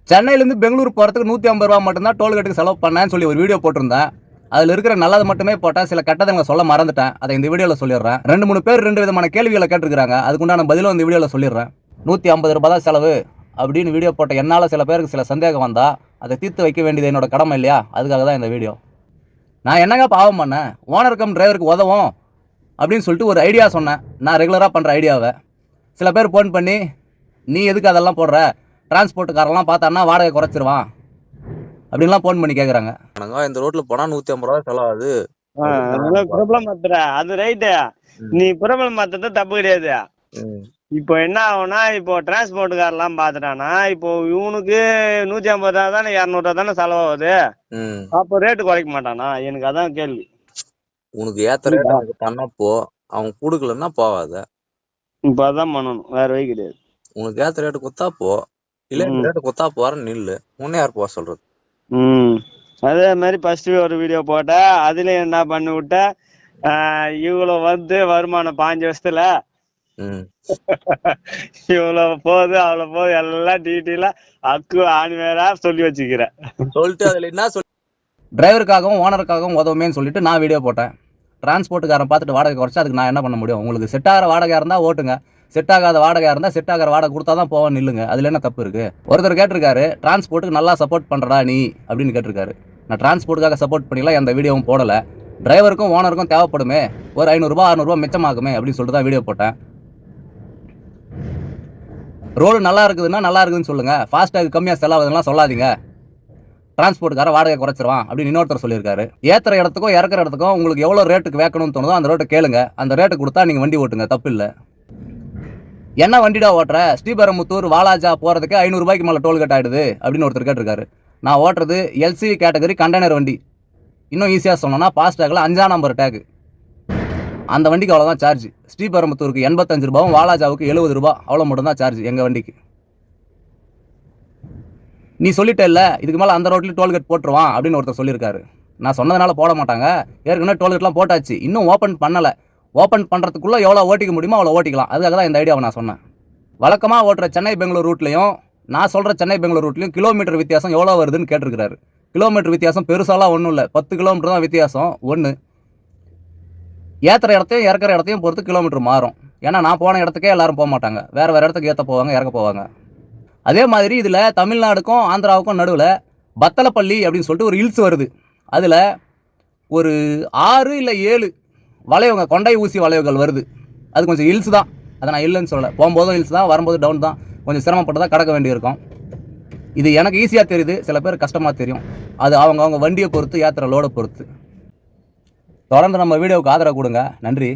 சென்னையிலேருந்து பெங்களூர் போகிறதுக்கு 150 ரூபா மட்டும்தான் டோல்கேட்டுக்கு செலவு பண்ணேன்னு சொல்லி ஒரு வீடியோ போட்டிருந்தேன். அதில் இருக்கிற நல்லது மட்டுமே போட்டேன், சில கெட்டதங்களை சொல்ல மறந்துட்டேன். அதை இந்த வீடியோவில் சொல்லிடுறேன். 2-3 பேர் 2 விதமான கேள்விகளை கேட்டிருக்காங்க. அதுக்குண்டான பதிலும் இந்த வீடியோவில் சொல்லிடுறேன். 150 ரூபா தான் செலவு அப்படின்னு வீடியோ போட்ட என்னால் சில பேருக்கு சில சந்தேகம் வந்தால் அதை தீர்த்து வைக்க வேண்டியது என்னோட கடமை இல்லையா? அதுக்காக தான் இந்த வீடியோ. நான் என்னங்க பாவம் பண்ணேன்? ஓனர் கம் டிரைவருக்கு உதவும் அப்படின்னு சொல்லிட்டு ஒரு ஐடியா சொன்னேன். நான் ரெகுலராக பண்ணுற ஐடியாவை சில பேர் ஃபோன் பண்ணி, நீ எதுக்கு அதெல்லாம் போடுற, டிரான்ஸ்போர்ட்டுக்காரெல்லாம் பார்த்தான்னா வாடகை குறைச்சிருவான் அப்படின்லாம் ஃபோன் பண்ணி கேட்குறாங்க. இந்த ரோட்ல போனால் 150 ரூபா செலவாகுது. பிரபலம் மாத்துற அது ரைட்டு. நீ பிரபலம் மாத்துறது தப்பு கிடையாது. இப்போ என்ன ஆகும்னா, இப்போ டிரான்ஸ்போர்ட்டுக்காரெல்லாம் பாத்துட்டானா, இப்போ இவனுக்கு 150 ரூபா தானே 200 ரூபா தானே செலவாகுது. அப்போ ரேட்டு குறைக்க மாட்டானா? எனக்கு அதான் கேள்வி. உனக்கு ஏத்த ரேட் பண்ணா போ, அவன் கொடுக்கலன்னா போவாத. இப்ப அதான் பண்ணணும், வேற வழி கிடையாது. உனக்கு ஏத்த ரேட்டு கொடுத்தா போ, இல்ல இந்த ரேட்டு கொடுத்தா போறேன்னு நில்லு. முன்னே யார் போக சொல்றது? அதே மாதிரி ஃபர்ஸ்ட் ஒரு வீடியோ போட்ட, அதுல என்ன பண்ணி விட்ட, இவ்வளவு வந்து வருமானம் 5 வருஷத்துல இவ்வளவு போகுது அவ்வளவு போகுது எல்லாம் டீட்டெயிலா அக்கு ஆணிவேரா சொல்லி வச்சுக்கிறேன். சொல்லிட்டு அதுல என்ன சொல்லி டிரைவருக்காகவும் ஓனருக்காகவும் உதவுமேன்னு சொல்லிட்டு நான் வீடியோ போட்டேன். டிரான்ஸ்போர்ட்டுக்காரன் பார்த்துட்டு வாடகை குறைச்சா அதுக்கு நான் என்ன பண்ண முடியும்? உங்களுக்கு செட் ஆகிற வாடகையாக இருந்தால் ஓட்டுங்க, செட் ஆகாத வாடகையாக இருந்தால் செட் ஆகிற வாடகை கொடுத்தா தான் போவோம், நில்லுங்க. அதில் என்ன தப்பு இருக்குது? ஒருத்தர் கேட்டிருக்காரு, டிரான்ஸ்போர்ட்டுக்கு நல்லா சப்போர்ட் பண்ணுறடா நீ அப்படின்னு கேட்டிருக்காரு. நான் டிரான்ஸ்போர்ட்டுக்காக சப்போர்ட் பண்ணிக்கலாம் எந்த வீடியோவும் போடலை. டிரைவருக்கும் ஓனருக்கும் தேவைப்படுமே, ஒரு 500 ரூபா 600 ரூபா மிச்சமாகுமே அப்படின்னு சொல்லிட்டு தான் வீடியோ போட்டேன். ரோடு நல்லா இருக்குதுன்னா நல்லா இருக்குதுன்னு சொல்லுங்கள், ஃபாஸ்டாக கம்மியாக செலவாகுதுலாம் சொல்லாதீங்க. டிரான்ஸ்போர்ட்டுக்கார வாடகை குறைச்சிருவான் அப்படின்னு இன்னொருத்தர் சொல்லியிருக்காரு. ஏற்றுற இடத்துக்கும் இறக்குற இடத்துக்கும் உங்களுக்கு எவ்வளோ ரேட்டுக்கு வைக்கணும்னு தோணுதோ அந்த ரேட்டை கேளுங்க, அந்த ரேட்டு கொடுத்தா நீங்கள் வண்டி ஓட்டுங்க, தப்பு இல்லை. என்ன வண்டிடா ஓட்டுற, ஸ்ரீபெரும்புத்தூர் வாலாஜா போகிறதுக்கு 500 ரூபாய்க்கு மேலே டோல்கேட் ஆகிடுது அப்படின்னு ஒருத்தர் கேட்டிருக்காரு. நான் ஓட்டுறது எல்சிவி கேட்டகரி கண்டெய்னர் வண்டி. இன்னும் ஈஸியாக சொன்னோன்னா ஃபாஸ்டாகில் 5ஆம் நம்பர் டேக்கு, அந்த வண்டிக்கு அவ்வளோதான் சார்ஜ். ஸ்ரீபெரும்புத்தூருக்கு 85 ரூபாவும் வாலாஜாவுக்கு 70 ரூபா, அவ்வளோ மட்டும்தான் சார்ஜ் எங்கள் வண்டிக்கு. நீ சொல்லிட்டே இல்லை இதுக்கு மேலே அந்த ரோட்லேயும் டோல்கேட் போட்டுருவான் அப்படின்னு ஒருத்தர் சொல்லியிருக்காரு. நான் சொன்னதுனால போட மாட்டாங்க, ஏற்கனவே டோல்கேட்லாம் போட்டாச்சு, இன்னும் ஓப்பன் பண்ணலை. ஓப்பன் பண்ணுறதுக்குள்ளே எவ்வளோ ஓட்டிக்க முடியுமோ அவ்வளோ ஓட்டிக்கலாம். அதுக்காக தான் இந்த ஐடியாவை நான் சொன்னேன். வழக்கமாக ஓட்டுற சென்னை பெங்களூர் ரூட்லையும் நான் சொல்கிற சென்னை பெங்களூர் ரூட்லையும் கிலோமீட்டர் வித்தியாசம் எவ்வளோ வருதுன்னு கேட்டிருக்கிறாரு. கிலோமீட்டர் வித்தியாசம் பெருசாலாம் ஒன்றும் இல்லை, 10 கிலோமீட்டர் தான் வித்தியாசம். ஒன்று ஏற்றுற இடத்தையும் இறக்குற இடத்தையும் பொறுத்து கிலோமீட்டர் மாறும். ஏன்னா நான் போன இடத்துக்கே எல்லாரும் போக மாட்டாங்க, வேறு வேறு இடத்துக்கு ஏற்ற போவாங்க, இறக்க போவாங்க. அதே மாதிரி இதில் தமிழ்நாடுக்கும் ஆந்திராவுக்கும் நடுவில் பத்தலப்பள்ளி அப்படின்னு சொல்லிட்டு ஒரு ஹில்ஸ் வருது. அதில் ஒரு 6 இல்லை 7 வளைவுங்க, கொண்டை ஊசி வளைவுகள் வருது. அது கொஞ்சம் ஹில்ஸ் தான், அதை நான் இல்லைன்னு சொல்லலை. போகும்போதும் ஹில்ஸ் தான், வரும்போது டவுன் தான். கொஞ்சம் சிரமப்பட்டு தான் கடக்க வேண்டியிருக்கும். இது எனக்கு ஈஸியாக தெரியுது, சில பேர் கஷ்டமாக தெரியும். அது அவங்க வண்டியை பொறுத்து, ஏற்றுற லோடை பொறுத்து. தொடர்ந்து நம்ம வீடியோவுக்கு ஆதரவு கொடுங்க. நன்றி.